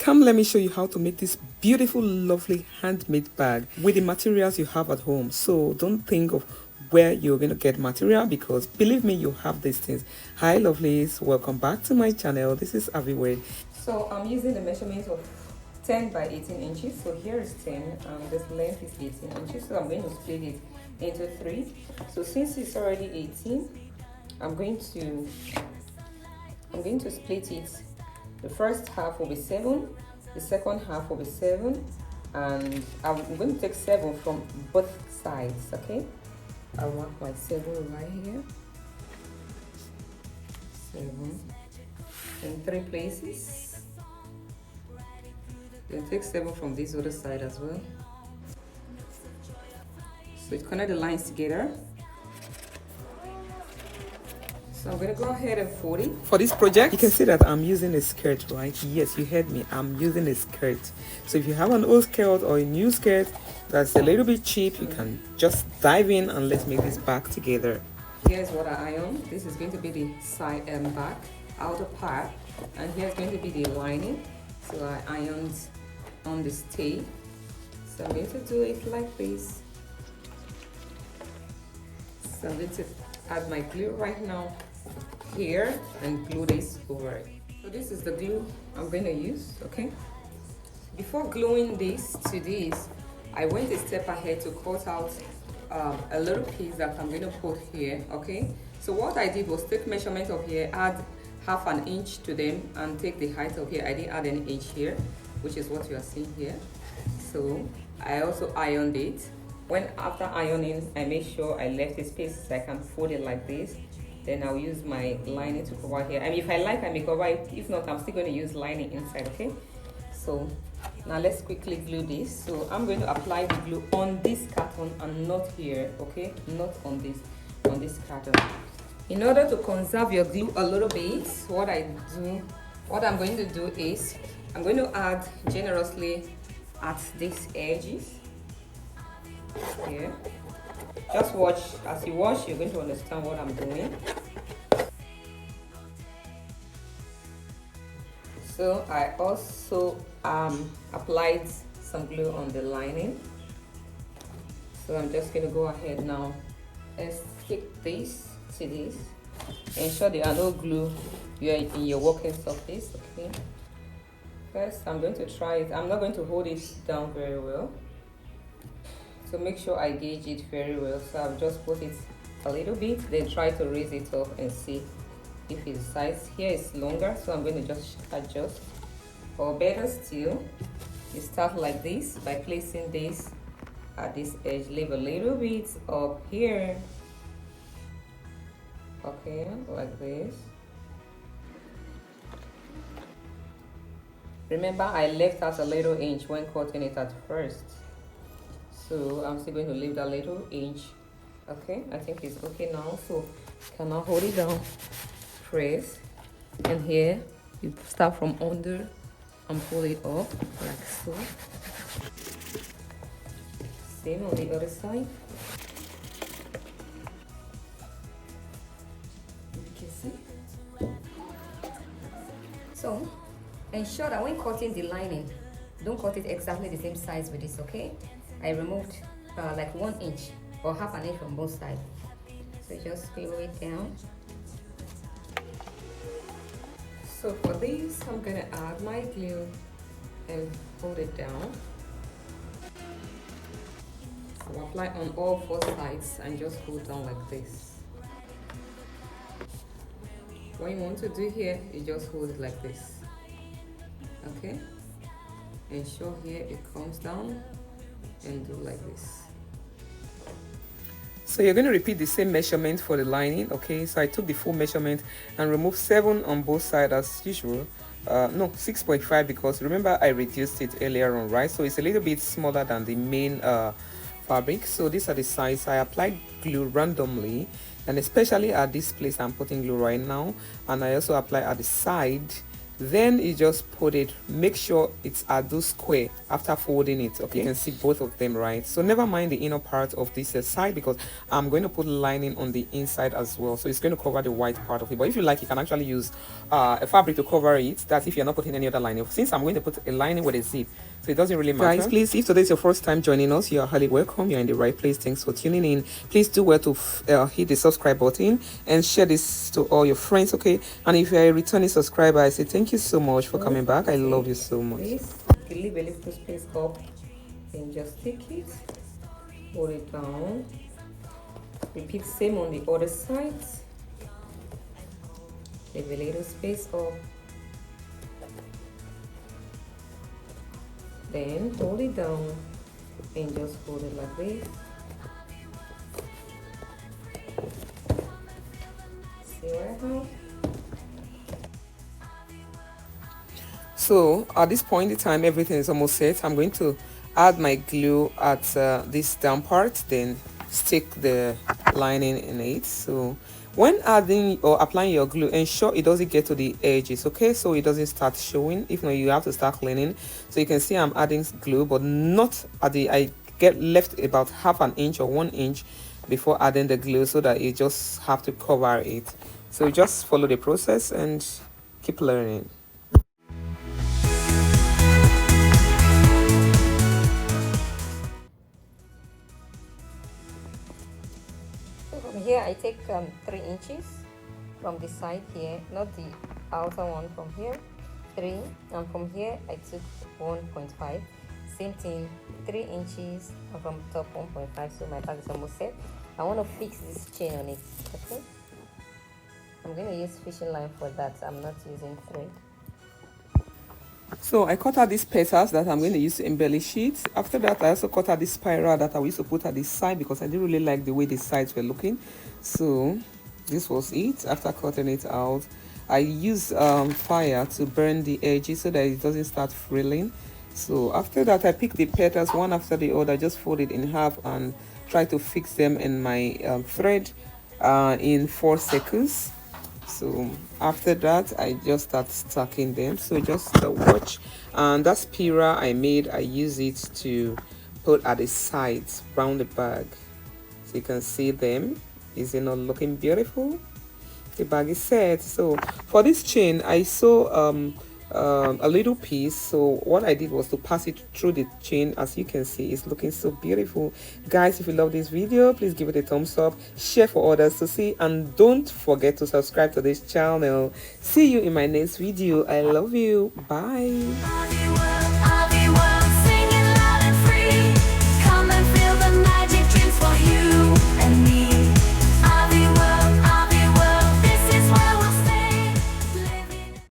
Come, let me show you how to make this beautiful, lovely handmade bag with the materials you have at home. So don't think of where you're going to get material, because believe me, you have these things. Hi lovelies, welcome back to my channel. This is Aviwed. So I'm using the measurement of 10 by 18 inches. So here is 10, this length is 18 inches. So I'm going to split it into 3. So since it's already 18, I'm going to split it. The first half will be 7, the second half will be 7, and I'm going to take 7 from both sides. Okay, I'll mark my 7 right here. 7 in 3 places. Then take 7 from this other side as well. So you connect the lines together. So I'm going to go ahead and fold it. For this project, you can see that I'm using a skirt, right? Yes, you heard me. I'm using a skirt. So if you have an old skirt or a new skirt that's a little bit cheap, you can just dive in and let's make this back together. Here's what I iron. This is going to be the side and back, outer part. And here's going to be the lining. So I ironed on the stay. So I'm going to do it like this. So I'm going to add my glue right now here and glue this over it. So this is the glue I'm going to use. Okay, before gluing this to this, I went a step ahead to cut out a little piece that I'm going to put here. Okay, so what I did was take measurement of here, add half an inch to them, and take the height of here. I didn't add any inch here, which is what you are seeing here. So I also ironed it. When after ironing, I make sure I left a space so I can fold it like this. Then I'll use my lining to cover here. I mean, if I like, I may cover it. If not, I'm still going to use lining inside. Okay, so now let's quickly glue this. So I'm going to apply the glue on this carton and not here. Okay, not on this carton. In order to conserve your glue a little bit, what I'm going to do is I'm going to add generously at these edges here. Just watch. As you watch, you're going to understand what I'm doing. So I also applied some glue on the lining. So I'm just going to go ahead now and stick this to this. Ensure there are no glue in your working surface. Okay. First, I'm going to try it. I'm not going to hold it down very well. So make sure I gauge it very well. So I've just put it a little bit, then try to raise it up and see if its size here is longer. So I'm going to just adjust. Or better still, you start like this by placing this at this edge. Leave a little bit up here. Okay, like this. Remember, I left out a little inch when cutting it at first. So I'm still going to leave that little inch. Okay, I think it's okay now. So you can now hold it down, press, and here you start from under and pull it up like so. Same on the other side. You can see. So ensure that when cutting the lining, don't cut it exactly the same size with this. Okay, I removed like 1 inch or half an inch from both sides. So just glue it down. So for this, I'm gonna add my glue and hold it down. So apply on all 4 sides and just hold down like this. What you want to do here, you just hold it like this. Okay? Ensure here it comes down and do like this. So you're going to repeat the same measurement for the lining. Okay, so I took the full measurement and removed 7 on both sides as usual. No, 6.5, because remember I reduced it earlier on, right? So it's a little bit smaller than the main fabric. So these are the size. I applied glue randomly, and especially at this place I'm putting glue right now, and I also apply at the side Then you just put it, make sure it's at the square after folding it. Okay, you can see both of them, right? So never mind the inner part of this side, because I'm going to put lining on the inside as well, so it's going to cover the white part of it. But if you like, you can actually use a fabric to cover it. That's if you're not putting any other lining. Since I'm going to put a lining with a zip, so it doesn't really matter. Guys, please, if today is your first time joining us, you're highly welcome. You're in the right place. Thanks for tuning in. Please do well to hit the subscribe button and share this to all your friends, okay? And if you're a returning subscriber, I say thank you so much for coming back. I love you so much. Please leave a little space up and just take it, hold it down. Repeat same on the other side. Leave a little space up. Then hold it down and just hold it like this. See what I have? So at this point in time, everything is almost set. I'm going to add my glue at this down part, then stick the lining in it. So when adding or applying your glue, ensure it doesn't get to the edges, okay, so it doesn't start showing. If not, you have to start cleaning. So you can see I'm adding glue, but not at the, I get left about half an inch or 1 inch before adding the glue, so that you just have to cover it. So just follow the process and keep learning. From here I take 3 inches from the side here, not the outer one, from here 3, and from here I took 1.5, same thing, 3 inches, and from top 1.5. so my bag is almost set. I want to fix this chain on it, okay? I'm going to use fishing line for that. I'm not using thread. So I cut out these petals that I'm going to use to embellish it. After that, I also cut out this spiral that I used to put at the side, because I didn't really like the way the sides were looking. So this was it. After cutting it out, I used fire to burn the edges so that it doesn't start frilling. So after that, I picked the petals one after the other, just fold it in half and try to fix them in my thread in 4 seconds. So after that, I just start stacking them. So just watch, and that spiral I made, I use it to put at the sides around the bag, so you can see them. Is it not looking beautiful? The bag is set. So for this chain, I saw a little piece, so what I did was to pass it through the chain. As you can see, it's looking so beautiful. Guys, if you love this video, please give it a thumbs up, share for others to see, and don't forget to subscribe to this channel. See you in my next video. I love you. Bye.